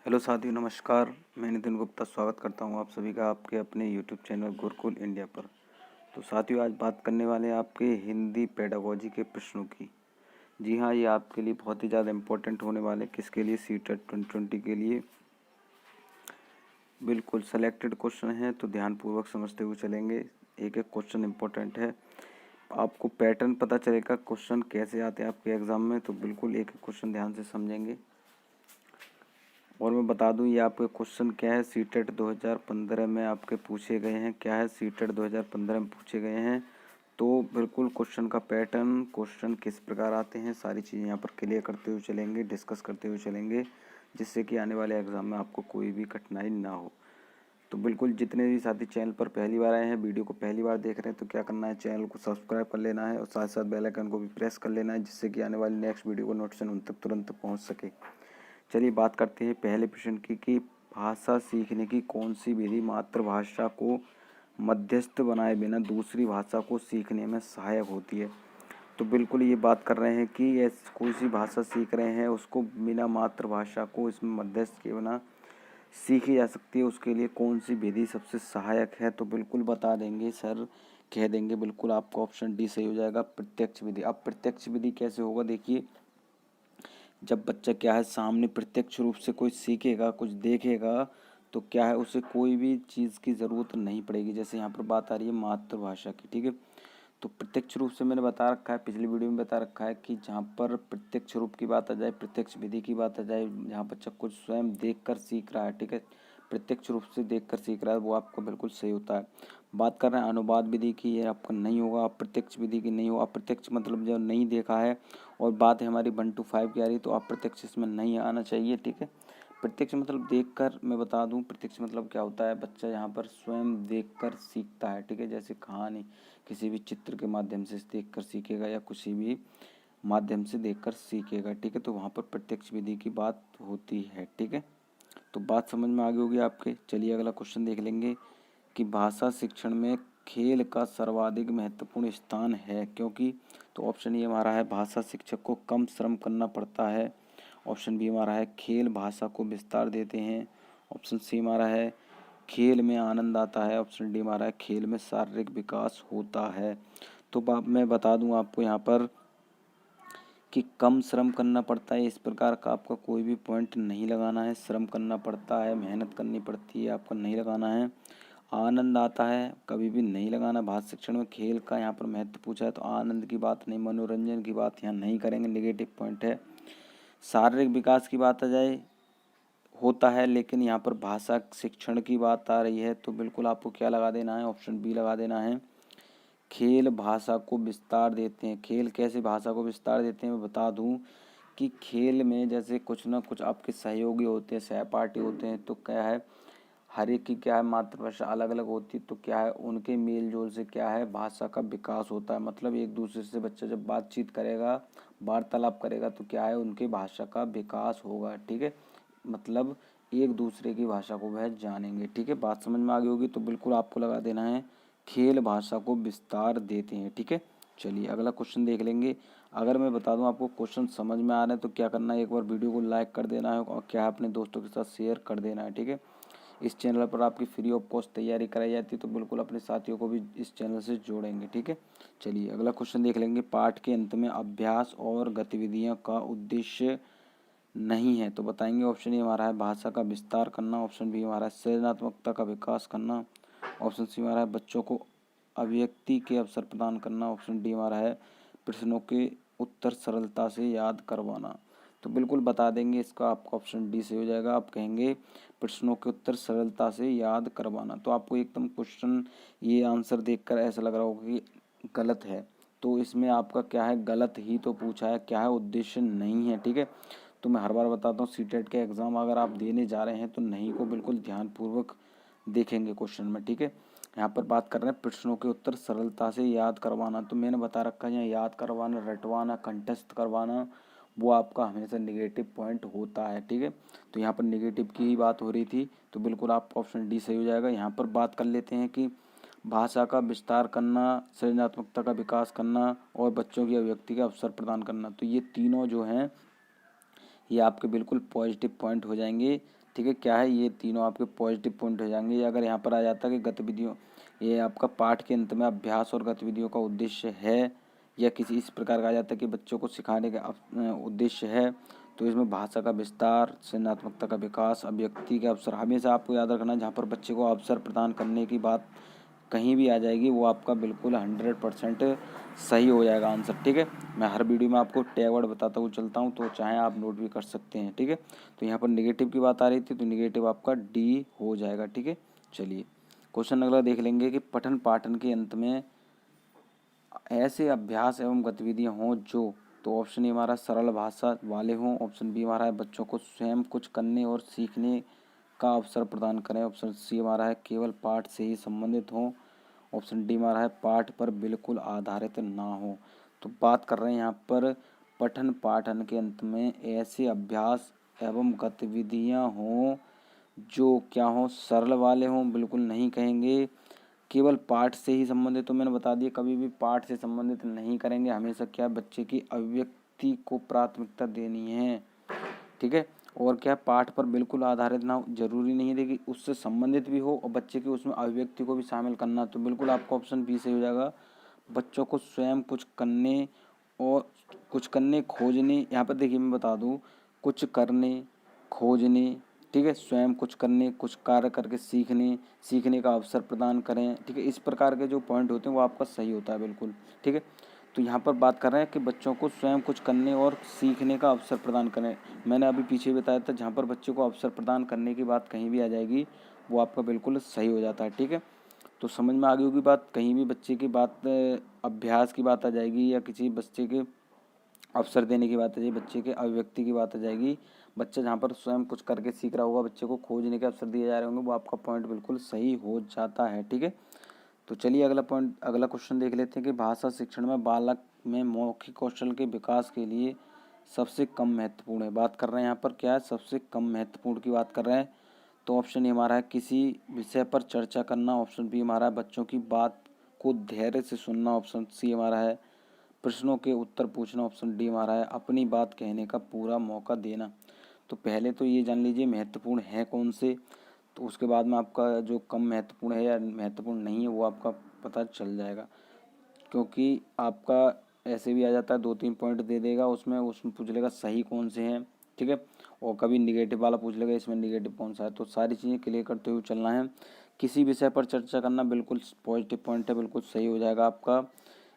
Hello साथियों, नमस्कार। मैं नितिन गुप्ता स्वागत करता हूं आप सभी का आपके अपने यूट्यूब चैनल गुरुकुल इंडिया पर। तो साथियों, आज बात करने वाले हैं आपके हिंदी पेडागोजी के प्रश्नों की। जी हाँ, ये आपके लिए बहुत ही ज़्यादा इम्पोर्टेंट होने वाले, किसके लिए, सीटेट 2020 के लिए। बिल्कुल सेलेक्टेड क्वेश्चन हैं, तो ध्यानपूर्वक समझते हुए चलेंगे। एक एक क्वेश्चन इम्पोर्टेंट है, आपको पैटर्न पता चलेगा क्वेश्चन कैसे आते हैं आपके एग्ज़ाम में। तो बिल्कुल एक एक क्वेश्चन ध्यान से समझेंगे। और मैं बता दूं, ये आपके क्वेश्चन क्या है, सीटेट 2015 में आपके पूछे गए हैं। क्या है, सीटेट 2015 में पूछे गए हैं। तो बिल्कुल क्वेश्चन का पैटर्न, क्वेश्चन किस प्रकार आते हैं, सारी चीज़ें यहाँ पर क्लियर करते हुए चलेंगे, डिस्कस करते हुए चलेंगे, जिससे कि आने वाले एग्ज़ाम में आपको कोई भी कठिनाई ना हो। तो बिल्कुल जितने भी साथी चैनल पर पहली बार आए हैं, वीडियो को पहली बार देख रहे हैं, तो क्या करना है, चैनल को सब्सक्राइब कर लेना है और साथ साथ बेल आइकन को भी प्रेस कर लेना है, जिससे कि आने वाली नेक्स्ट वीडियो को नोटिफिकेशन उन तक तुरंत पहुँच सके। चलिए बात करते हैं पहले प्रश्न की कि भाषा सीखने की कौन सी विधि मातृभाषा को मध्यस्थ बनाए बिना दूसरी भाषा को सीखने में सहायक होती है। तो बिल्कुल ये बात कर रहे हैं कि ये कोई सी भाषा सीख रहे हैं, उसको बिना मातृभाषा को इसमें मध्यस्थ के बिना सीखी जा सकती है। उसके लिए कौन सी विधि सबसे सहायक है, तो बिल्कुल बता देंगे सर, कह देंगे। बिल्कुल आपका ऑप्शन डी सही हो जाएगा, प्रत्यक्ष विधि। अब प्रत्यक्ष विधि कैसे होगा, देखिए, जब बच्चा क्या है सामने प्रत्यक्ष रूप से कोई सीखेगा, कुछ देखेगा, तो क्या है उसे कोई भी चीज़ की ज़रूरत नहीं पड़ेगी। जैसे यहाँ पर बात आ रही है मातृभाषा की, ठीक है। तो प्रत्यक्ष रूप से मैंने बता रखा है, पिछली वीडियो में बता रखा है कि जहाँ पर प्रत्यक्ष रूप की बात आ जाए, प्रत्यक्ष विधि की बात आ जाए, जहाँ बच्चा कुछ स्वयं देख कर सीख रहा है, ठीक है, प्रत्यक्ष रूप से देख कर सीख रहा है, वो आपको बिल्कुल सही होता है। बात कर रहे हैं अनुवाद विधि की, ये आपका नहीं होगा। अप्रत्यक्ष विधि की नहीं होगा। अप्रत्यक्ष मतलब जब नहीं देखा है और बात है हमारी 1 to 5 की आ रही, तो अप्रत्यक्ष इसमें नहीं आना चाहिए, ठीक है। प्रत्यक्ष मतलब देखकर, मैं बता दूं प्रत्यक्ष मतलब क्या होता है, बच्चा यहाँ पर स्वयं देखकर सीखता है, ठीक है। जैसे कहानी, किसी भी चित्र के माध्यम से देखकर सीखेगा या किसी भी माध्यम से देखकर सीखेगा, ठीक है। तो वहाँ पर प्रत्यक्ष विधि की बात होती है, ठीक है। तो बात समझ में आ गई होगी आपके। चलिए अगला क्वेश्चन देख लेंगे कि भाषा शिक्षण में खेल का सर्वाधिक महत्वपूर्ण स्थान है, क्योंकि। तो ऑप्शन ये हमारा है, भाषा शिक्षक को कम श्रम करना पड़ता है। ऑप्शन बी हमारा है, खेल भाषा को विस्तार देते हैं। ऑप्शन सी हमारा है, खेल में आनंद आता है। ऑप्शन डी हमारा है, खेल में शारीरिक विकास होता है। तो मैं बता दूं आपको यहाँ पर कि कम श्रम करना पड़ता है, इस प्रकार का आपका कोई भी पॉइंट नहीं लगाना है। श्रम करना पड़ता है, मेहनत करनी पड़ती है, आपका नहीं लगाना है। आनंद आता है, कभी भी नहीं लगाना। भाषा शिक्षण में खेल का यहाँ पर महत्व पूछा है, तो आनंद की बात नहीं, मनोरंजन की बात यहाँ नहीं करेंगे, नेगेटिव पॉइंट है। शारीरिक विकास की बात आ जाए, होता है, लेकिन यहाँ पर भाषा शिक्षण की बात आ रही है, तो बिल्कुल आपको क्या लगा देना है, ऑप्शन बी लगा देना है, खेल भाषा को विस्तार देते हैं। खेल कैसे भाषा को विस्तार देते हैं, मैं बता दूं कि खेल में जैसे कुछ ना कुछ आपके सहयोगी होते हैं, सहपाठी होते हैं, तो क्या है, हर एक की क्या है मातृभाषा अलग अलग होती है, तो क्या है उनके मेल जोल से क्या है भाषा का विकास होता है। मतलब एक दूसरे से बच्चा जब बातचीत करेगा, वार्तालाप करेगा, तो क्या है उनके भाषा का विकास होगा, ठीक है। मतलब एक दूसरे की भाषा को वह जानेंगे, ठीक है। बात समझ में आ गई होगी, तो बिल्कुल आपको लगा देना है, खेल भाषा को विस्तार देते हैं, ठीक है। चलिए अगला क्वेश्चन देख लेंगे। अगर मैं बता दूं आपको क्वेश्चन समझ में आ रहे हैं, तो क्या करना है, एक बार वीडियो को लाइक कर देना है और क्या है अपने दोस्तों के साथ शेयर कर देना है, ठीक है। इस चैनल पर आपकी फ्री ऑफ कॉस्ट तैयारी कराई जाती है, तो बिल्कुल अपने साथियों को भी इस चैनल से जोड़ेंगे, ठीक है। चलिए अगला क्वेश्चन देख लेंगे। पाठ के अंत में अभ्यास और गतिविधियां का उद्देश्य नहीं है, तो बताएंगे। ऑप्शन ए हमारा है, भाषा का विस्तार करना। ऑप्शन बी हमारा है, सृजनात्मकता का विकास करना। ऑप्शन सी हमारा है, बच्चों को अभिव्यक्ति के अवसर प्रदान करना। ऑप्शन डी हमारा है, प्रश्नों के उत्तर सरलता से याद करवाना। तो बिल्कुल बता देंगे, इसका आपका ऑप्शन डी से हो जाएगा। आप कहेंगे प्रश्नों के उत्तर सरलता से याद करवाना, तो आपको एकदम क्वेश्चन ये आंसर देखकर ऐसा लग रहा होगा कि गलत है, तो इसमें आपका क्या है, गलत ही तो पूछा है, क्या है, उद्देश्य नहीं है, ठीक है। तो मैं हर बार बताता हूँ, सीटेट के एग्ज़ाम अगर आप देने जा रहे हैं, तो नहीं को बिल्कुल ध्यानपूर्वक देखेंगे क्वेश्चन में, ठीक है। यहाँ पर बात कर रहे हैं प्रश्नों के उत्तर सरलता से याद करवाना, तो मैंने बता रखा है यहाँ याद करवाना, रटवाना, कंठस्थ करवाना, वो आपका हमेशा नेगेटिव पॉइंट होता है, ठीक है। तो यहाँ पर नेगेटिव की ही बात हो रही थी, तो बिल्कुल आपका ऑप्शन डी सही हो जाएगा। यहाँ पर बात कर लेते हैं कि भाषा का विस्तार करना, सृजनात्मकता का विकास करना और बच्चों की अभिव्यक्ति का अवसर प्रदान करना, तो ये तीनों जो हैं, ये आपके बिल्कुल पॉजिटिव पॉइंट हो जाएंगे। ठीक है, क्या है, ये तीनों आपके पॉजिटिव पॉइंट हो जाएंगे। अगर यहाँ पर आ जाता कि गतिविधियों, ये आपका पाठ के अंत में अभ्यास और गतिविधियों का उद्देश्य है, या किसी इस प्रकार का आ जाता है कि बच्चों को सिखाने का उद्देश्य है, तो इसमें भाषा का विस्तार, सृजनात्मकता का विकास, अभिव्यक्ति के अवसर, हमेशा आपको याद रखना है जहाँ पर बच्चे को अवसर प्रदान करने की बात कहीं भी आ जाएगी वो आपका बिल्कुल 100% सही हो जाएगा आंसर। ठीक है, मैं हर वीडियो में आपको टैग वर्ड बताता हुआ चलता हूँ, तो चाहे आप नोट भी कर सकते हैं। ठीक है, तो यहाँ पर नेगेटिव की बात आ रही थी, तो नेगेटिव आपका डी हो जाएगा। ठीक है, चलिए क्वेश्चन अगला देख लेंगे कि पठन पाठन के अंत में ऐसे अभ्यास एवं गतिविधियां हों जो, तो ऑप्शन ए हमारा सरल भाषा वाले हों, ऑप्शन बी हमारा है बच्चों को स्वयं कुछ करने और सीखने का अवसर प्रदान करें, ऑप्शन सी हमारा है केवल पाठ से ही संबंधित हों, ऑप्शन डी हमारा है पाठ पर बिल्कुल आधारित ना हो। तो बात कर रहे हैं यहाँ पर पठन पाठन के अंत में ऐसे अभ्यास एवं गतिविधियां हों जो क्या हों, सरल वाले हों, बिल्कुल नहीं कहेंगे केवल पाठ से ही संबंधित। तो मैंने बता दिया कभी भी पाठ से संबंधित नहीं करेंगे, हमेशा क्या बच्चे की अभिव्यक्ति को प्राथमिकता देनी है। ठीक है, और क्या पाठ पर बिल्कुल आधारित ना हो, जरूरी नहीं है देखिए उससे संबंधित भी हो और बच्चे की उसमें अभिव्यक्ति को भी शामिल करना, तो बिल्कुल आपका ऑप्शन बी सही हो जाएगा। बच्चों को स्वयं कुछ करने और कुछ करने खोजने, यहाँ पर देखिए मैं बता दूँ, कुछ करने खोजने, ठीक है, स्वयं कुछ करने, कुछ कार्य करके सीखने, सीखने का अवसर प्रदान करें। ठीक है, इस प्रकार के जो पॉइंट होते हैं वो आपका सही होता है बिल्कुल। ठीक है, तो यहाँ पर बात कर रहे हैं कि बच्चों को स्वयं कुछ करने और सीखने का अवसर प्रदान करें। मैंने अभी पीछे बताया था जहाँ पर बच्चे को अवसर प्रदान करने की बात कहीं भी आ जाएगी वो आपका बिल्कुल सही हो जाता है। ठीक है, तो समझ में आ गई होगी बात। कहीं भी बच्चे की बात अभ्यास की बात आ जाएगी या किसी बच्चे के अवसर देने की बात आ जाएगी, बच्चे के अभिव्यक्ति की बात आ जाएगी, बच्चा जहाँ पर स्वयं कुछ करके सीख रहा होगा, बच्चे को खोजने के अवसर दिए जा रहे होंगे, वो आपका पॉइंट बिल्कुल सही हो जाता है। ठीक है, तो चलिए अगला क्वेश्चन देख लेते हैं कि भाषा शिक्षण में बालक में मौखिक कौशल के विकास के लिए सबसे कम महत्वपूर्ण है। बात कर रहे हैं यहाँ पर क्या है, सबसे कम महत्वपूर्ण की बात कर रहे हैं। तो ऑप्शन ए हमारा है किसी विषय पर चर्चा करना, ऑप्शन बी हमारा है बच्चों की बात को धैर्य से सुनना, ऑप्शन सी हमारा है प्रश्नों के उत्तर पूछना, ऑप्शन डी हमारा है अपनी बात कहने का पूरा मौका देना। तो पहले तो ये जान लीजिए महत्वपूर्ण है कौन से, तो उसके बाद में आपका जो कम महत्वपूर्ण है या महत्वपूर्ण नहीं है वो आपका पता चल जाएगा, क्योंकि आपका ऐसे भी आ जाता है 2-3 पॉइंट दे देगा, उसमें पूछ लेगा सही कौन से हैं। ठीक है, और कभी निगेटिव वाला पूछ लेगा इसमें निगेटिव कौन सा है, तो सारी चीज़ें क्लियर करते हुए चलना है। किसी विषय पर चर्चा करना बिल्कुल पॉजिटिव पॉइंट है, बिल्कुल सही हो जाएगा आपका।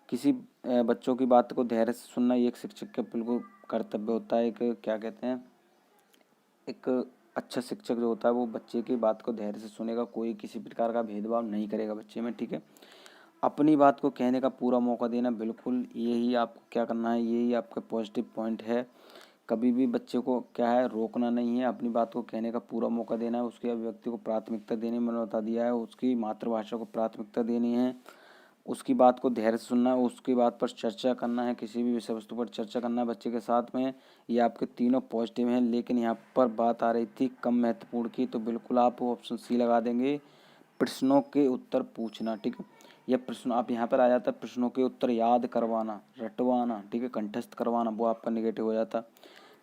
किसी बच्चों की बात को धैर्य से सुनना ये एक शिक्षक का बिल्कुल कर्तव्य होता है। एक क्या कहते हैं, एक अच्छा शिक्षक जो होता है वो बच्चे की बात को धैर्य से सुनेगा, कोई किसी प्रकार का भेदभाव नहीं करेगा बच्चे में। ठीक है, अपनी बात को कहने का पूरा मौका देना, बिल्कुल यही आपको क्या करना है, यही आपका पॉजिटिव पॉइंट है। कभी भी बच्चे को क्या है रोकना नहीं है, अपनी बात को कहने का पूरा मौका देना है, उसकी अभिव्यक्ति को प्राथमिकता देनी मैंने बता दिया है, उसकी मातृभाषा को प्राथमिकता देनी है, उसकी बात को धैर्य से सुनना है, उसकी बात पर चर्चा करना है, किसी भी विषय वस्तु पर चर्चा करना है बच्चे के साथ में। ये आपके तीनों पॉजिटिव हैं, लेकिन यहाँ पर बात आ रही थी कम महत्वपूर्ण की, तो बिल्कुल आप ऑप्शन सी लगा देंगे, प्रश्नों के उत्तर पूछना। ठीक है, यह प्रश्न आप यहाँ पर आ जाता है प्रश्नों के उत्तर याद करवाना, रटवाना, ठीक है, कंठस्थ करवाना, वो आपका निगेटिव हो जाता।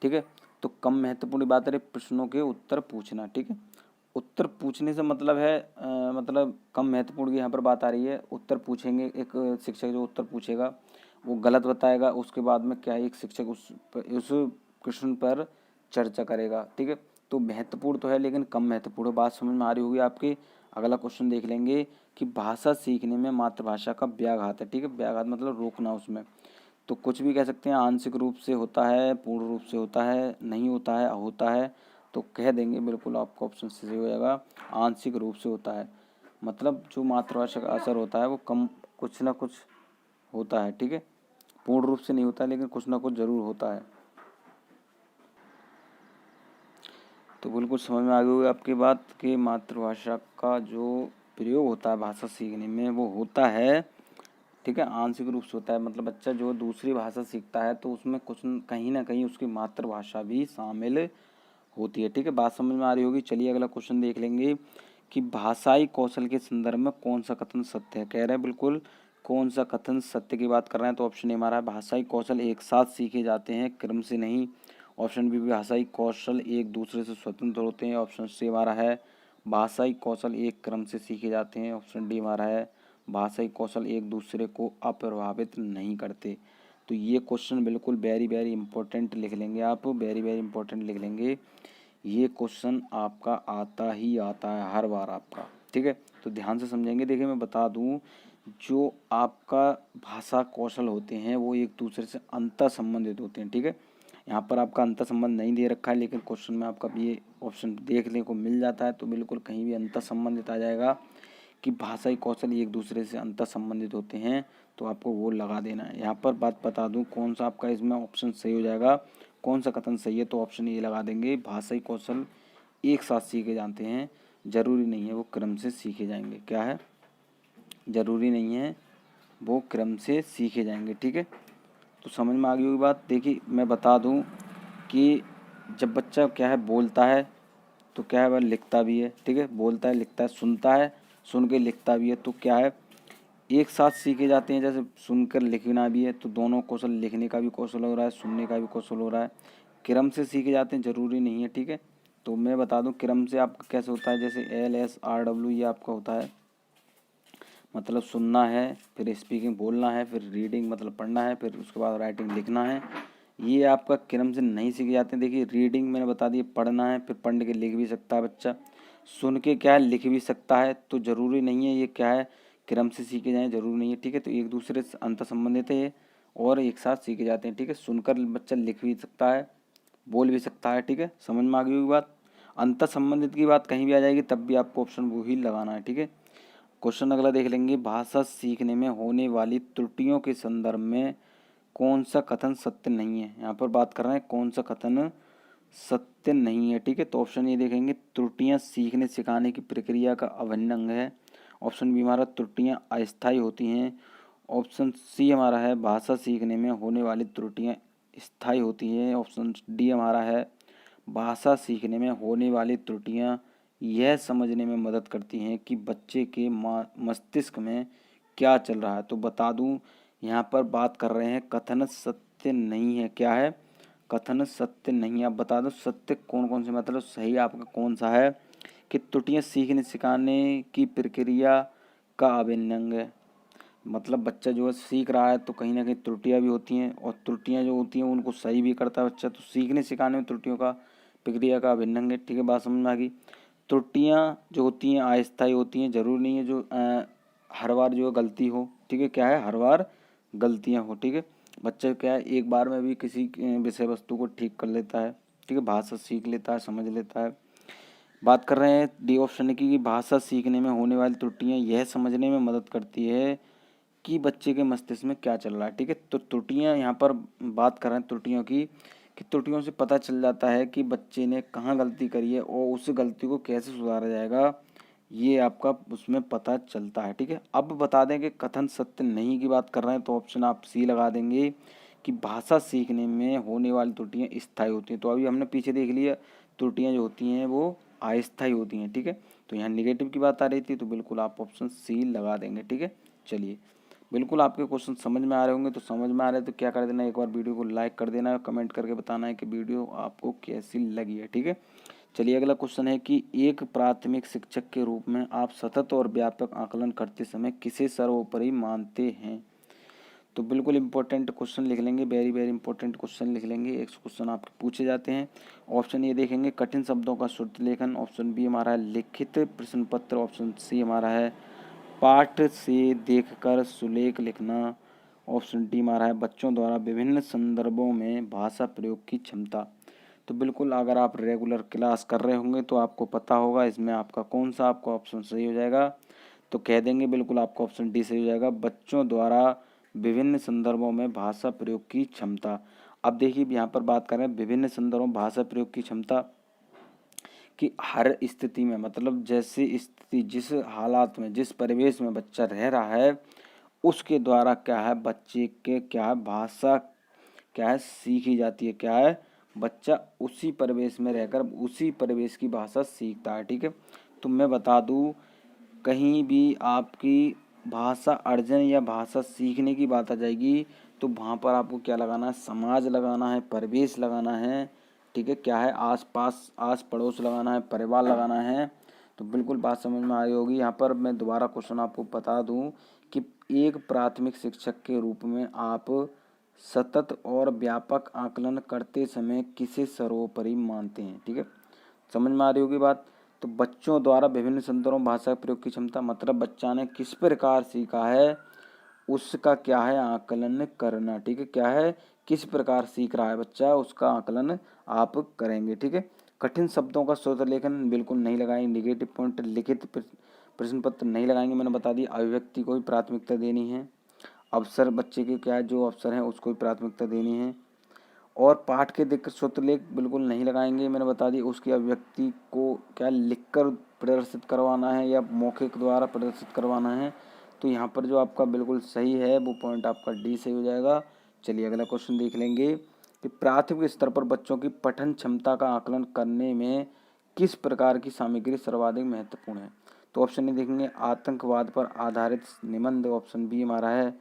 ठीक है, तो कम महत्वपूर्ण बात है प्रश्नों के उत्तर पूछना। ठीक है, उत्तर पूछने से मतलब है मतलब कम महत्वपूर्ण की यहाँ पर बात आ रही है। उत्तर पूछेंगे, एक शिक्षक जो उत्तर पूछेगा वो गलत बताएगा, उसके बाद में क्या है एक शिक्षक उस क्वेश्चन पर चर्चा करेगा। ठीक है, तो महत्वपूर्ण तो है लेकिन कम महत्वपूर्ण, बात समझ में आ रही होगी आपकी। अगला क्वेश्चन देख लेंगे कि भाषा सीखने में मातृभाषा का व्याघात है। ठीक है, व्याघात मतलब रोकना उसमें, तो कुछ भी कह सकते हैं, आंशिक रूप से होता है, पूर्ण रूप से होता है, नहीं होता है, होता है, तो कह देंगे बिल्कुल आपका ऑप्शन सही हो जाएगा, आंशिक रूप से होता है। मतलब जो मातृभाषा का असर होता है वो कम कुछ ना कुछ होता है। ठीक है, पूर्ण रूप से नहीं होता लेकिन कुछ ना कुछ जरूर होता है। तो बिल्कुल समझ में आ गई होगी आपकी बात कि मातृभाषा का जो प्रयोग होता है भाषा सीखने में वो होता है, ठीक है, आंशिक रूप से होता है। मतलब बच्चा जो दूसरी भाषा सीखता है तो उसमें कुछ कहीं ना कहीं उसकी मातृभाषा भी शामिल होती है। ठीक है, बात समझ में आ रही होगी। चलिए अगला क्वेश्चन देख लेंगे कि भाषाई कौशल के संदर्भ में कौन सा कथन सत्य है। कह रहे हैं बिल्कुल कौन सा कथन सत्य की बात कर रहे हैं, तो ऑप्शन ए हमारा है भाषाई कौशल एक साथ सीखे जाते हैं, क्रम से नहीं, ऑप्शन बी भाषाई कौशल एक दूसरे से स्वतंत्र होते हैं। ऑप्शन सी हमारा है भाषाई कौशल एक क्रम से सीखे जाते हैं। ऑप्शन डी हमारा है भाषाई कौशल एक दूसरे को अप्रभावित नहीं करते। तो ये क्वेश्चन बिल्कुल वेरी वेरी इंपॉर्टेंट लिख लेंगे आप, वेरी वेरी इंपॉर्टेंट लिख लेंगे। ये क्वेश्चन आपका आता ही आता है हर बार आपका, ठीक है। तो ध्यान से समझेंगे। देखिए मैं बता दूं, जो आपका भाषा कौशल होते हैं वो एक दूसरे से अंतर संबंधित होते हैं, ठीक है। यहाँ पर आपका अंतर संबंध नहीं दे रखा है, लेकिन क्वेश्चन में आपका ये ऑप्शन देखने को मिल जाता है। तो बिल्कुल कहीं भी अंतर संबंधित आ जाएगा कि भाषाई कौशल एक दूसरे से अंतर संबंधित होते हैं, तो आपको वो लगा देना है। यहाँ पर बात बता दूं कौन सा आपका इसमें ऑप्शन सही हो जाएगा, कौन सा कथन सही है। तो ऑप्शन ये लगा देंगे, भाषाई कौशल एक साथ सीखे जाते हैं, जरूरी नहीं है वो क्रम से सीखे जाएंगे। क्या है, जरूरी नहीं है वो क्रम से सीखे जाएंगे, ठीक है। तो समझ में आ गई होगी बात। देखिए मैं बता दूं कि जब बच्चा क्या है बोलता है तो क्या है वह लिखता भी है, ठीक है। बोलता है, लिखता है, सुनता है, सुन के लिखता भी है। तो क्या है एक साथ सीखे जाते हैं। जैसे सुनकर लिखना भी है तो दोनों कौशल, लिखने का भी कौशल हो रहा है, सुनने का भी कौशल हो रहा है। क्रम से सीखे जाते हैं, जरूरी नहीं है, ठीक है। तो मैं बता दूं क्रम से आपका कैसे होता है। जैसे LSRW ये आपका होता है, मतलब सुनना है, फिर स्पीकिंग बोलना है, फिर रीडिंग मतलब पढ़ना है, फिर उसके बाद राइटिंग लिखना है। ये आपका क्रम से नहीं सीखे जाते हैं। देखिए रीडिंग मैंने बता दिया, पढ़ना है, फिर पढ़ के लिख भी सकता है बच्चा, सुन के क्या है लिख भी सकता है। तो ज़रूरी नहीं है ये क्या है क्रम से सीखे जाएँ, जरूरी नहीं है, ठीक है। तो एक दूसरे से अंतर संबंधित है ये और एक साथ सीखे जाते हैं, ठीक है। सुनकर बच्चा लिख भी सकता है, बोल भी सकता है, ठीक है। समझ में आ गई होगी बात। अंतर संबंधित की बात कहीं भी आ जाएगी तब भी आपको ऑप्शन वो ही लगाना है, ठीक है। क्वेश्चन अगला देख लेंगे, भाषा सीखने में होने वाली त्रुटियों के संदर्भ में कौन सा कथन सत्य नहीं है। यहाँ पर बात कर रहे हैं कौन सा कथन सत्य नहीं है, ठीक है। तो ऑप्शन ये देखेंगे, त्रुटियां सीखने सिखाने की प्रक्रिया का अभिन्न अंग है। ऑप्शन बी हमारा त्रुटियां अस्थायी होती हैं। ऑप्शन सी हमारा है भाषा सीखने में होने वाली त्रुटियां स्थायी होती हैं। ऑप्शन डी हमारा है भाषा सीखने में होने वाली त्रुटियां यह समझने में मदद करती हैं कि बच्चे के मस्तिष्क में क्या चल रहा है। तो बता दूं यहाँ पर बात कर रहे हैं कथन सत्य नहीं है। क्या है, कथन सत्य नहीं है। आप बता दो सत्य कौन कौन से, मतलब सही आपका कौन सा है कि त्रुटियां सीखने सिखाने की प्रक्रिया का अभिन्न अंग है। मतलब बच्चा जो है सीख रहा है तो कहीं ना कहीं त्रुटियां भी होती हैं, और त्रुटियां जो होती हैं उनको सही भी करता है बच्चा। तो सीखने सिखाने में त्रुटियों का प्रक्रिया का अभिन्न अंग है, ठीक है। बात समझ में आ गई। त्रुटियां जो होती हैं अस्थायी होती हैं, जरूरी नहीं है जो हर बार जो है गलती हो, ठीक है। क्या है, हर बार गलतियां हो, ठीक है। बच्चा क्या है एक बार में भी किसी विषय वस्तु को ठीक कर लेता है, ठीक है। भाषा सीख लेता है, समझ लेता है। बात कर रहे हैं डी ऑप्शन की भाषा सीखने में होने वाली त्रुटियां यह समझने में मदद करती है कि बच्चे के मस्तिष्क में क्या चल रहा है, ठीक है। तो त्रुटियां यहाँ पर बात कर रहे हैं त्रुटियों की, कि त्रुटियों से पता चल जाता है कि बच्चे ने कहाँ गलती करी है और उस गलती को कैसे सुधारा जाएगा, ये आपका उसमें पता चलता है, ठीक है। अब बता दें कि कथन सत्य नहीं की बात कर रहे हैं तो ऑप्शन आप सी लगा देंगे कि भाषा सीखने में होने वाली त्रुटियां स्थायी होती हैं। तो अभी हमने पीछे देख लिया त्रुटियां जो होती हैं वो अस्थायी होती हैं, ठीक है। तो यहाँ निगेटिव की बात आ रही थी तो बिल्कुल आप ऑप्शन सी लगा देंगे, ठीक है। चलिए बिल्कुल आपके क्वेश्चन समझ में आ रहे होंगे, तो समझ में आ रहे हैं तो क्या कर देना, एक बार वीडियो को लाइक कर देना है, कमेंट करके बताना है कि वीडियो आपको कैसी लगी है, ठीक है। चलिए अगला क्वेश्चन है कि एक प्राथमिक शिक्षक के रूप में आप सतत और व्यापक आकलन करते समय किसे सर्वोपरि मानते हैं। तो बिल्कुल इंपॉर्टेंट क्वेश्चन लिख लेंगे, वेरी वेरी इंपॉर्टेंट क्वेश्चन लिख लेंगे। एक क्वेश्चन आपके पूछे जाते हैं। ऑप्शन ये देखेंगे कठिन शब्दों का शुद्ध लेखन। ऑप्शन बी हमारा है लिखित प्रश्न पत्र। ऑप्शन सी हमारा है पाठ से देखकर सुलेख लिखना। ऑप्शन डी हमारा है बच्चों द्वारा विभिन्न संदर्भों में भाषा प्रयोग की क्षमता। तो बिल्कुल अगर आप रेगुलर क्लास कर रहे होंगे तो आपको पता होगा इसमें आपका कौन सा आपका ऑप्शन सही हो जाएगा। तो कह देंगे बिल्कुल आपका ऑप्शन डी सही हो जाएगा, बच्चों द्वारा विभिन्न संदर्भों में भाषा प्रयोग की क्षमता। अब देखिए यहाँ पर बात कर रहे हैं विभिन्न संदर्भों में भाषा प्रयोग की क्षमता कि हर स्थिति में, मतलब जैसी स्थिति जिस हालात में जिस परिवेश में बच्चा रह रहा है उसके द्वारा क्या है बच्चे के क्या है भाषा क्या है सीखी जाती है। क्या है, बच्चा उसी परिवेश में रहकर उसी परिवेश की भाषा सीखता है, ठीक है। तो मैं बता दूं कहीं भी आपकी भाषा अर्जन या भाषा सीखने की बात आ जाएगी तो वहाँ पर आपको क्या लगाना है, समाज लगाना है, परिवेश लगाना है, ठीक है, क्या है, आस पास, आस पड़ोस लगाना है, परिवार लगाना है। तो बिल्कुल बात समझ में आई होगी। यहाँ पर मैं दोबारा क्वेश्चन आपको बता दूं कि एक प्राथमिक शिक्षक के रूप में आप सतत और व्यापक आकलन करते समय किसे सर्वोपरि मानते हैं। ठीक है, समझ में आ रही होगी बात। तो बच्चों द्वारा विभिन्न संदर्भों भाषा के प्रयोग की क्षमता, मतलब बच्चा ने किस प्रकार सीखा है उसका क्या है, आकलन करना। ठीक है, क्या है, किस प्रकार सीख रहा है बच्चा, उसका आकलन आप करेंगे। ठीक है, कठिन शब्दों का शुद्ध लेखन बिल्कुल नहीं लगाएंगे। निगेटिव पॉइंट, लिखित प्रश्न पत्र नहीं लगाएंगे, मैंने बता दिया। अभिव्यक्ति को भी प्राथमिकता देनी है। अवसर, बच्चे के क्या है, जो अवसर है उसको भी प्राथमिकता देनी है। और पाठ के देखकर सूत्रलेख बिल्कुल नहीं लगाएंगे, मैंने बता दी। उसकी अभिव्यक्ति को क्या लिखकर प्रदर्शित करवाना है या मौखिक द्वारा प्रदर्शित करवाना है। तो यहाँ पर जो आपका बिल्कुल सही है वो पॉइंट आपका डी सही हो जाएगा। चलिए अगला क्वेश्चन देख लेंगे कि प्राथमिक स्तर पर बच्चों की पठन क्षमता का आकलन करने में किस प्रकार की सामग्री सर्वाधिक महत्वपूर्ण है। तो ऑप्शन ए देखेंगे, आतंकवाद पर आधारित निबंध, ऑप्शन बी हमारा है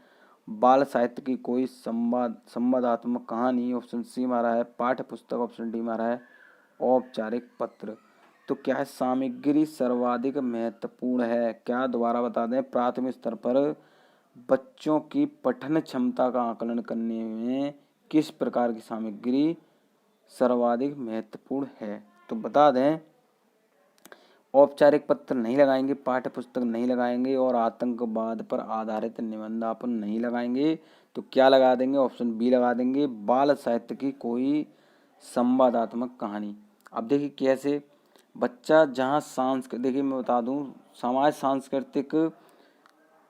बाल साहित्य की कोई संवादात्मक कहानी, ऑप्शन सी हमारा है पाठ्य पुस्तक, ऑप्शन डी हमारा है औपचारिक पत्र। तो क्या है, सामग्री सर्वाधिक महत्वपूर्ण है। क्या, दोबारा बता दें, प्राथमिक स्तर पर बच्चों की पठन क्षमता का आकलन करने में किस प्रकार की सामग्री सर्वाधिक महत्वपूर्ण है। तो बता दें, औपचारिक पत्र नहीं लगाएंगे, पाठ्य पुस्तक नहीं लगाएंगे और आतंकवाद पर आधारित निबंध आप नहीं लगाएंगे। तो क्या लगा देंगे, ऑप्शन बी लगा देंगे, बाल साहित्य की कोई संवादात्मक कहानी। अब देखिए कैसे, बच्चा जहाँ देखिए मैं बता दूं, समाज सांस्कृतिक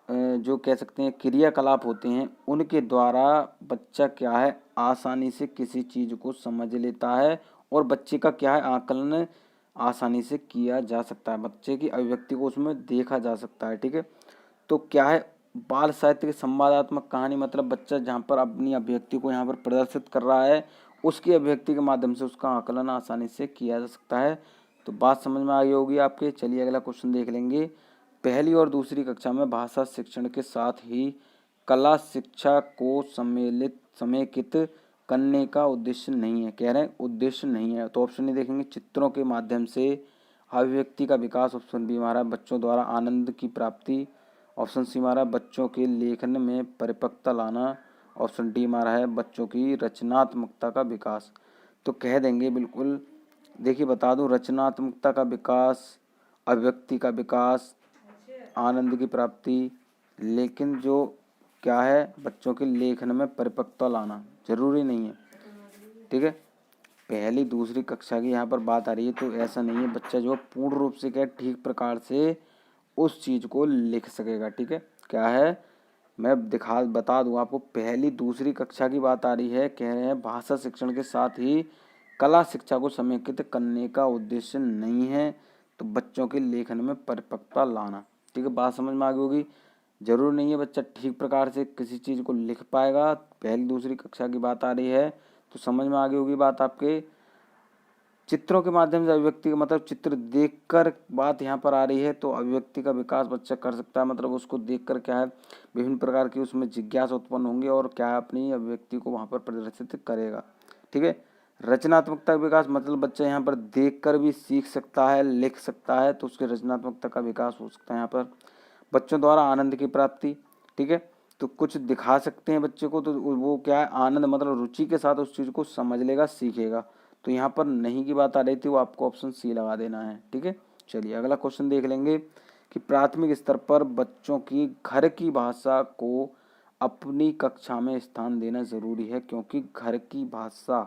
जो कह सकते हैं क्रियाकलाप होते हैं उनके द्वारा बच्चा क्या है, आसानी से किसी चीज़ को समझ लेता है और बच्चे का क्या है, आकलन आसानी से किया जा सकता है। बच्चे की अभिव्यक्ति को उसमें देखा जा सकता है। ठीक है, तो क्या है, बाल साहित्य की संवादात्मक कहानी, मतलब बच्चा जहाँ पर अपनी अभिव्यक्ति को यहाँ पर प्रदर्शित कर रहा है, उसकी अभिव्यक्ति के माध्यम से उसका आकलन आसानी से किया जा सकता है। तो बात समझ में आ गई होगी आपके। चलिए अगला क्वेश्चन देख लेंगे। पहली और दूसरी कक्षा में भाषा शिक्षण के साथ ही कला शिक्षा को समेकित करने का उद्देश्य नहीं है। कह रहे हैं उद्देश्य नहीं है। तो ऑप्शन नहीं देखेंगे, चित्रों के माध्यम से अभिव्यक्ति का विकास, ऑप्शन बी हमारा बच्चों द्वारा आनंद की प्राप्ति, ऑप्शन सी हमारा बच्चों के लेखन में परिपक्वता लाना, ऑप्शन डी हमारा है बच्चों की रचनात्मकता का विकास। तो कह देंगे बिल्कुल, देखिए बता दूं, रचनात्मकता का विकास, अभिव्यक्ति का विकास, आनंद की प्राप्ति, लेकिन जो क्या है, बच्चों के लेखन में परिपक्वता लाना जरूरी नहीं है। ठीक है, पहली दूसरी कक्षा की यहाँ पर बात आ रही है, तो ऐसा नहीं है, बच्चा जो पूर्ण रूप से क्या ठीक प्रकार से उस चीज़ को लिख सकेगा। ठीक है, क्या है, मैं बता दूं आपको, पहली दूसरी कक्षा की बात आ रही है। कह रहे हैं भाषा शिक्षण के साथ ही कला शिक्षा को समेकित करने का उद्देश्य नहीं है, तो बच्चों के लेखन में परिपक्वता लाना। ठीक है, बात समझ में आ गई होगी। जरूर नहीं है बच्चा ठीक प्रकार से किसी चीज़ को लिख पाएगा। पहली दूसरी कक्षा की बात आ रही है तो समझ में आ गई होगी बात आपके। चित्रों के माध्यम से अभिव्यक्ति का मतलब चित्र देखकर बात यहाँ पर आ रही है, तो अभिव्यक्ति का विकास बच्चा कर सकता है, मतलब उसको देखकर क्या है, विभिन्न प्रकार की उसमें जिज्ञासा उत्पन्न होंगी और क्या है, अपनी अभिव्यक्ति को वहाँ पर प्रदर्शित करेगा। ठीक है, रचनात्मकता का विकास मतलब बच्चा यहाँ पर देखकर भी सीख सकता है, लिख सकता है, तो उसके रचनात्मकता का विकास हो सकता है यहाँ पर। बच्चों द्वारा आनंद की प्राप्ति, ठीक है, तो कुछ दिखा सकते हैं बच्चे को, तो वो क्या है, आनंद मतलब रुचि के साथ उस चीज़ को समझ लेगा, सीखेगा। तो यहाँ पर नहीं की बात आ रही थी, वो आपको ऑप्शन सी लगा देना है। ठीक है, चलिए अगला क्वेश्चन देख लेंगे कि प्राथमिक स्तर पर बच्चों की घर की भाषा को अपनी कक्षा में स्थान देना ज़रूरी है, क्योंकि घर की भाषा,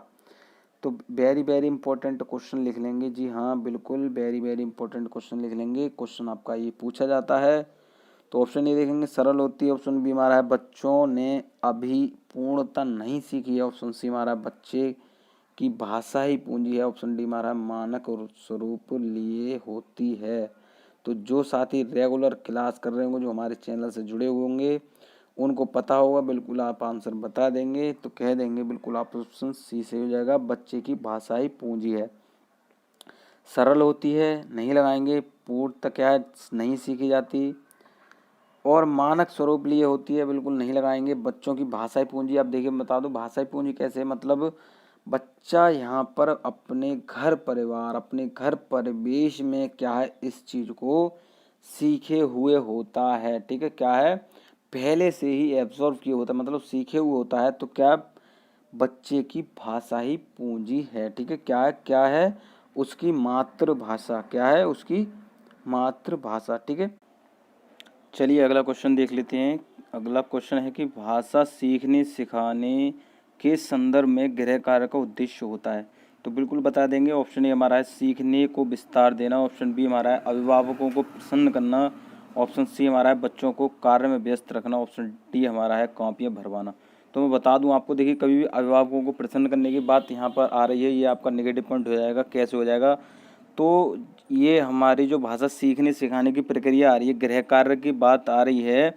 तो वेरी वेरी इंपॉर्टेंट क्वेश्चन लिख लेंगे। जी हाँ, बिल्कुल वेरी वेरी इंपॉर्टेंट क्वेश्चन लिख लेंगे। क्वेश्चन आपका ये पूछा जाता है। तो ऑप्शन ए देखेंगे, सरल होती है, ऑप्शन बी हमारा है बच्चों ने अभी पूर्णता नहीं सीखी है, ऑप्शन सी हमारा बच्चे की भाषा ही पूंजी है, ऑप्शन डी हमारा मानक स्वरूप लिए होती है। तो जो साथी रेगुलर क्लास कर रहे होंगे, जो हमारे चैनल से जुड़े हुए होंगे, उनको पता होगा, बिल्कुल आप आंसर बता देंगे। तो कह देंगे बिल्कुल आप ऑप्शन सी से हो जाएगा, बच्चे की भाषा ही पूंजी है। सरल होती है नहीं लगाएंगे, पूर्णतः क्या है, नहीं सीखी जाती, और मानक स्वरूप लिए होती है, बिल्कुल नहीं लगाएंगे। बच्चों की भाषाई पूंजी, आप देखिए बता दो भाषाई पूंजी कैसे, मतलब बच्चा यहाँ पर अपने घर परिवार, अपने घर परिवेश में क्या है, इस चीज़ को सीखे हुए होता है। ठीक है, क्या है, पहले से ही एब्जॉर्व किए होता है, मतलब सीखे हुए होता है। तो क्या, बच्चे की भाषा ही पूंजी है। ठीक है, क्या है, उसकी मातृभाषा, क्या है, उसकी मातृभाषा। ठीक है, चलिए अगला क्वेश्चन देख लेते हैं। अगला क्वेश्चन है कि भाषा सीखने सिखाने के संदर्भ में गृह कार्य का उद्देश्य होता है। तो बिल्कुल बता देंगे। ऑप्शन ए हमारा है सीखने को विस्तार देना, ऑप्शन बी हमारा है अभिभावकों को प्रसन्न करना, ऑप्शन सी हमारा है बच्चों को कार्य में व्यस्त रखना, ऑप्शन डी हमारा है कॉपियाँ भरवाना। तो मैं बता दूं आपको, देखिए कभी भी अभिभावकों को प्रसन्न करने की बात यहाँ पर आ रही है, ये आपका नेगेटिव पॉइंट हो जाएगा। कैसे हो जाएगा, तो ये हमारी जो भाषा सीखने सिखाने की प्रक्रिया आ रही है, गृह कार्य की बात आ रही है,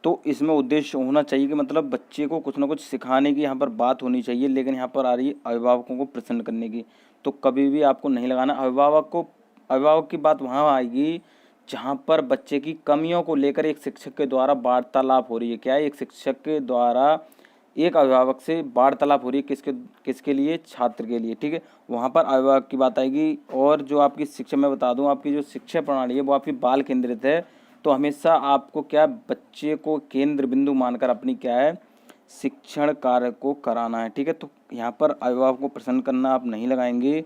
तो इसमें उद्देश्य होना चाहिए कि मतलब बच्चे को कुछ ना कुछ सिखाने की यहाँ पर बात होनी चाहिए, लेकिन यहाँ पर आ रही है अभिभावकों को प्रसन्न करने की। तो कभी भी आपको नहीं लगाना अभिभावक की बात वहाँ आएगी जहाँ पर बच्चे की कमियों को लेकर एक शिक्षक के द्वारा वार्तालाप हो रही है। क्या है, एक शिक्षक के द्वारा एक अभिभावक से वार्तालाप हो रही है, किसके किसके लिए, छात्र के लिए। ठीक है, वहाँ पर अभिभावक की बात आएगी। और जो आपकी शिक्षा, मैं बता दूँ, आपकी जो शिक्षा प्रणाली है वो आपकी बाल केंद्रित है। तो हमेशा आपको क्या, बच्चे को केंद्र बिंदु मानकर अपनी क्या है, शिक्षण कार्य को कराना है। ठीक है, तो यहाँ पर अभिभावक को प्रसन्न करना आप नहीं लगाएंगे।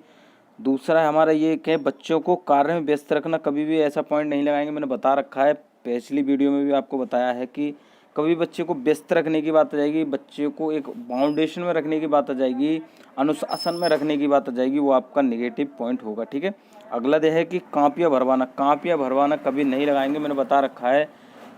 दूसरा है हमारा ये कि बच्चों को कार्य में व्यस्त रखना, कभी भी ऐसा पॉइंट नहीं लगाएंगे। मैंने बता रखा है, पिछली वीडियो में भी आपको बताया है कि कभी बच्चे को व्यस्त रखने की बात आ जाएगी, बच्चे को एक बाउंडेशन में रखने की बात आ जाएगी, अनुशासन में रखने की बात आ जाएगी, वो आपका नेगेटिव पॉइंट होगा। ठीक है, अगला यह है कि कापियाँ भरवाना कभी नहीं लगाएंगे। मैंने बता रखा है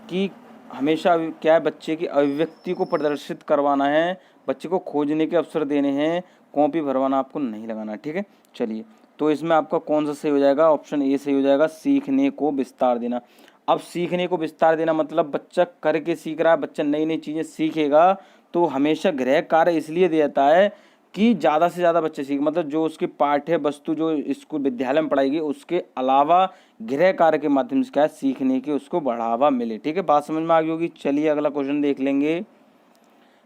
कि हमेशा क्या है, बच्चे की अभिव्यक्ति को प्रदर्शित करवाना है, बच्चे को खोजने के अवसर देने हैं, कॉपी भरवाना आपको नहीं लगाना। ठीक है, चलिए तो इसमें आपका कौन सा सही हो जाएगा, ऑप्शन ए सही हो जाएगा, सीखने को विस्तार देना। अब सीखने को विस्तार देना मतलब बच्चा करके सीख रहा है, बच्चा नई नई चीज़ें सीखेगा। तो हमेशा गृह कार्य इसलिए देता है कि ज़्यादा से ज़्यादा बच्चे सीख, मतलब जो उसकी पाठ्य वस्तु जो स्कूल विद्यालय में पढ़ाएगी उसके अलावा गृह कार्य के माध्यम से क्या है, सीखने के उसको बढ़ावा मिले। ठीक है, बात समझ में आ गई होगी। चलिए अगला क्वेश्चन देख लेंगे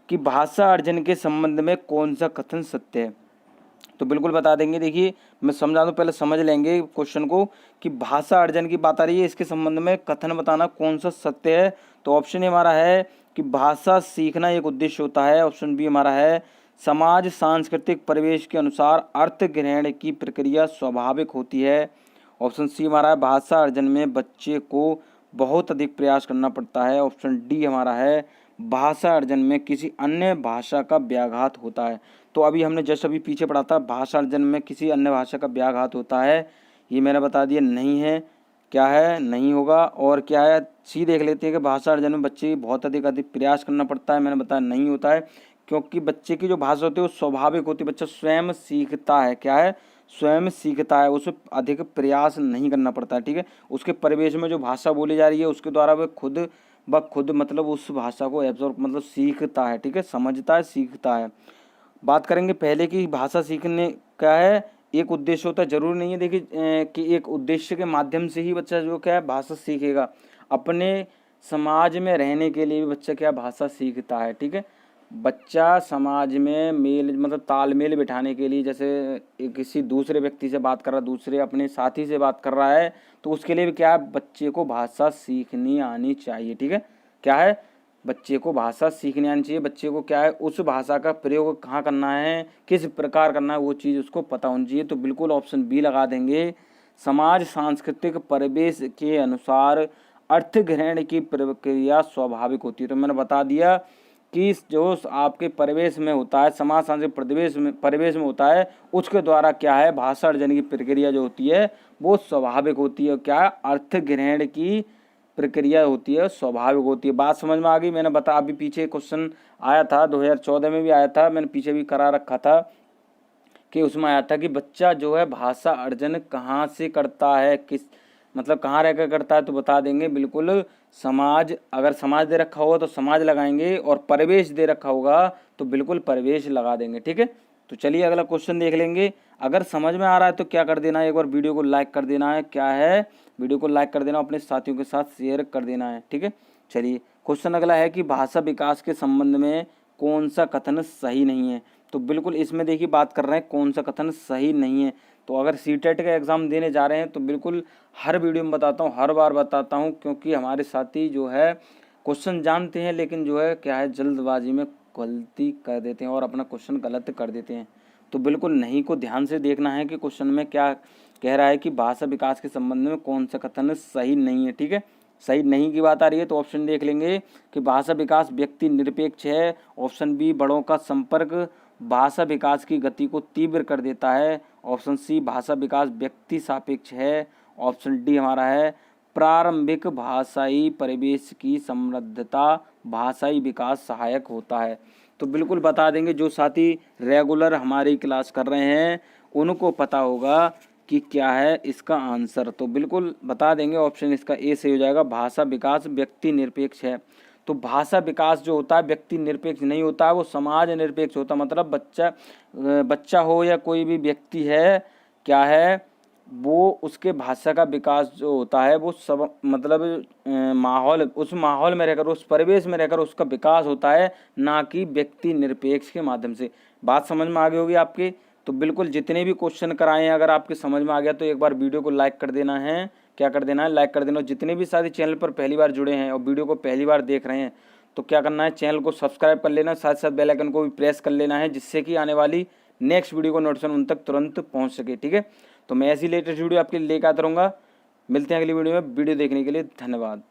कि भाषा अर्जन के संबंध में कौन सा कथन सत्य है। तो बिल्कुल बता देंगे। देखिए मैं समझा दूं, पहले समझ लेंगे क्वेश्चन को कि भाषा अर्जन की बात आ रही है, इसके संबंध में कथन बताना कौन सा सत्य है। तो ऑप्शन ए हमारा है कि भाषा सीखना एक उद्देश्य होता है, ऑप्शन बी हमारा है समाज सांस्कृतिक परिवेश के अनुसार अर्थ ग्रहण की प्रक्रिया स्वाभाविक होती है, ऑप्शन सी हमारा है भाषा अर्जन में बच्चे को बहुत अधिक प्रयास करना पड़ता है, ऑप्शन डी हमारा है भाषा अर्जन में किसी अन्य भाषा का व्याघात होता है। तो अभी हमने जस्ट अभी पीछे पढ़ा था, भाषा अर्जन में किसी अन्य भाषा का व्याघात होता है, ये मैंने बता दिया नहीं है, क्या है, नहीं होगा। और क्या है, सी देख लेते हैं कि भाषा अर्जन में बच्चे बहुत अधिक प्रयास करना पड़ता है, मैंने बताया नहीं होता है, क्योंकि बच्चे की जो भाषा होती है वो स्वाभाविक होती है, बच्चा स्वयं सीखता है, क्या है, स्वयं सीखता है, उसे अधिक प्रयास नहीं करना पड़ता है। ठीक है, उसके परिवेश में जो भाषा बोली जा रही है उसके द्वारा वह खुद मतलब उस भाषा को एब्जॉर्ब मतलब सीखता है। ठीक है, समझता है, सीखता है। बात करेंगे पहले की भाषा सीखने क्या है, एक उद्देश्य होता है, जरूरी नहीं है देखिए कि एक उद्देश्य के माध्यम से ही बच्चा जो क्या है भाषा सीखेगा, अपने समाज में रहने के लिए भी बच्चा क्या भाषा सीखता है। ठीक है, बच्चा समाज में मेल मतलब तालमेल बिठाने के लिए, जैसे किसी दूसरे व्यक्ति से बात कर रहा है, दूसरे अपने साथी से बात कर रहा है, तो उसके लिए भी क्या है, बच्चे को भाषा सीखनी आनी चाहिए। ठीक है, क्या है, बच्चे को भाषा सीखनी आनी चाहिए, बच्चे को क्या है उस भाषा का प्रयोग कहाँ करना है, किस प्रकार करना है, वो चीज़ उसको पता होनी चाहिए। तो बिल्कुल ऑप्शन बी लगा देंगे, समाज सांस्कृतिक परिवेश के अनुसार अर्थ ग्रहण की प्रक्रिया स्वाभाविक होती है। तो मैंने बता दिया कि जो आपके परिवेश में होता है, समाज सांस्कृतिक परिवेश में होता है, उसके द्वारा क्या है भाषा अर्जन की प्रक्रिया जो होती है वो स्वाभाविक होती है। क्या है, अर्थ ग्रहण की प्रक्रिया होती है, स्वाभाविक होती है। बात समझ में आ गई। मैंने बता अभी पीछे क्वेश्चन आया था 2014 में भी आया था, मैंने पीछे भी करा रखा था कि उसमें आया था कि बच्चा जो है भाषा अर्जन कहाँ से करता है, किस मतलब कहाँ रहकर करता है। तो बता देंगे बिल्कुल समाज, अगर समाज दे रखा होगा तो समाज लगाएंगे, और परिवेश दे रखा होगा तो बिल्कुल परिवेश लगा देंगे। ठीक है, तो चलिए अगला क्वेश्चन देख लेंगे। अगर समझ में आ रहा है तो क्या कर देना है, एक बार वीडियो को लाइक कर देना है, क्या है, वीडियो को लाइक कर देना, अपने साथियों के साथ शेयर कर देना है। ठीक है, चलिए क्वेश्चन अगला है कि भाषा विकास के संबंध में कौन सा कथन सही नहीं है। तो बिल्कुल इसमें देखिए बात कर रहे हैं कौन सा कथन सही नहीं है। तो अगर सीटेट का एग्ज़ाम देने जा रहे हैं तो बिल्कुल हर वीडियो में बताता हूँ, हर बार बताता हूँ, क्योंकि हमारे साथी जो है क्वेश्चन जानते हैं लेकिन जो है क्या है जल्दबाजी में गलती कर देते हैं और अपना क्वेश्चन गलत कर देते हैं। तो बिल्कुल नहीं को ध्यान से देखना है कि क्वेश्चन में क्या कह रहा है कि भाषा विकास के संबंध में कौन सा कथन सही नहीं है। ठीक है, सही नहीं की बात आ रही है तो ऑप्शन देख लेंगे कि भाषा विकास व्यक्ति निरपेक्ष है। ऑप्शन बी, बड़ों का संपर्क भाषा विकास की गति को तीव्र कर देता है। ऑप्शन सी, भाषा विकास व्यक्ति सापेक्ष है। ऑप्शन डी हमारा है प्रारंभिक भाषाई परिवेश की समृद्धता भाषाई विकास सहायक होता है। तो बिल्कुल बता देंगे, जो साथी रेगुलर हमारी क्लास कर रहे हैं उनको पता होगा कि क्या है इसका आंसर। तो बिल्कुल बता देंगे, ऑप्शन इसका ए सही हो जाएगा, भाषा विकास व्यक्ति निरपेक्ष है। तो भाषा विकास जो होता है व्यक्ति निरपेक्ष नहीं होता है, वो समाज निरपेक्ष होता है। मतलब बच्चा हो या कोई भी व्यक्ति है, क्या है वो उसके भाषा का विकास जो होता है वो सब मतलब माहौल, उस माहौल में रहकर, उस परिवेश में रहकर उसका विकास होता है, ना कि व्यक्ति निरपेक्ष के माध्यम से। बात समझ में आ गई होगी आपकी। तो बिल्कुल जितने भी क्वेश्चन कराए हैं अगर आपके समझ में आ गया तो एक बार वीडियो को लाइक कर देना है। क्या कर देना है? लाइक कर देना। जितने भी साथी चैनल पर पहली बार जुड़े हैं और वीडियो को पहली बार देख रहे हैं तो क्या करना है, चैनल को सब्सक्राइब कर लेना, साथ साथ बेल आइकन को भी प्रेस कर लेना है, जिससे कि आने वाली नेक्स्ट वीडियो को नोटिफिकेशन उन तक तुरंत पहुंच सके। ठीक है, तो मैं ऐसी लेटेस्ट वीडियो आपके लिए लेकर आता रहूँगा। मिलते हैं अगली वीडियो में। वीडियो देखने के लिए धन्यवाद।